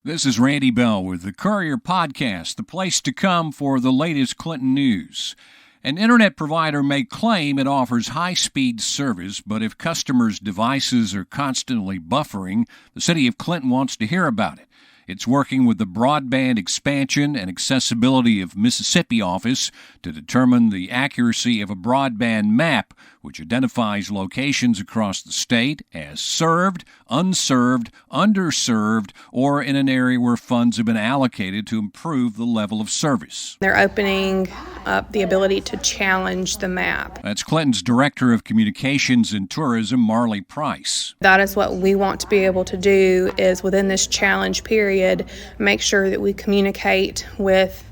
This is Randy Bell with the Courier podcast, the place to come for the latest Clinton news. An internet provider may claim it offers high-speed service, but if customers' devices are constantly buffering, the city of Clinton wants to hear about it. It's working with the Broadband Expansion and Accessibility of Mississippi office to determine the accuracy of a broadband map, which identifies locations across the state as served, unserved, underserved, or in an area where funds have been allocated to improve the level of service. They're opening up the ability to challenge the map. That's Clinton's Director of Communications and Tourism, Marley Price. That is what we want to be able to do, is within this challenge period, make sure that we communicate with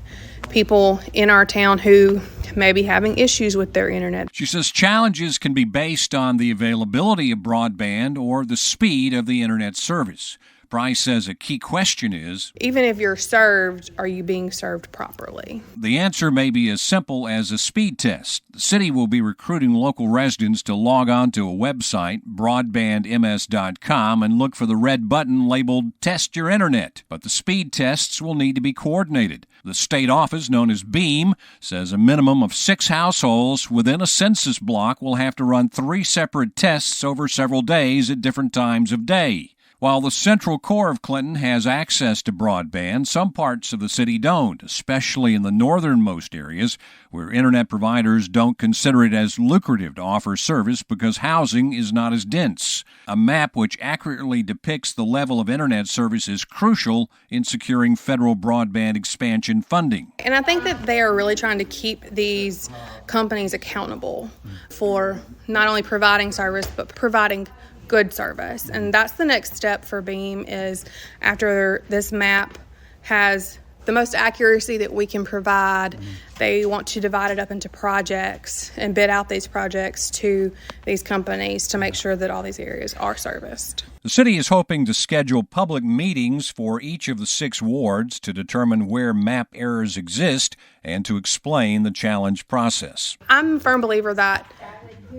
people in our town who may be having issues with their internet. She says challenges can be based on the availability of broadband or the speed of the internet service. Price says a key question is, even if you're served, are you being served properly? The answer may be as simple as a speed test. The city will be recruiting local residents to log on to a website, broadbandms.com, and look for the red button labeled Test Your Internet. But the speed tests will need to be coordinated. The state office, known as BEAM, says a minimum of 6 households within a census block will have to run 3 separate tests over several days at different times of day. While the central core of Clinton has access to broadband, some parts of the city don't, especially in the northernmost areas where internet providers don't consider it as lucrative to offer service because housing is not as dense. A map which accurately depicts the level of internet service is crucial in securing federal broadband expansion funding. And I think that they are really trying to keep these companies accountable for not only providing service, but providing good service. And that's the next step for BEAM, is after this map has the most accuracy that we can provide, they want to divide it up into projects and bid out these projects to these companies to make sure that all these areas are serviced. The city is hoping to schedule public meetings for each of the 6 wards to determine where map errors exist and to explain the challenge process. I'm a firm believer that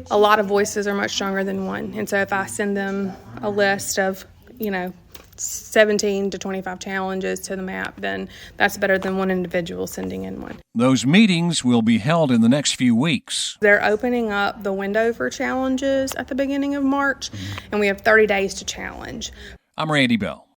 a lot of voices are much stronger than one. And so if I send them a list of, 17 to 25 challenges to the map, then that's better than one individual sending in one. Those meetings will be held in the next few weeks. They're opening up the window for challenges at the beginning of March, and we have 30 days to challenge. I'm Randy Bell.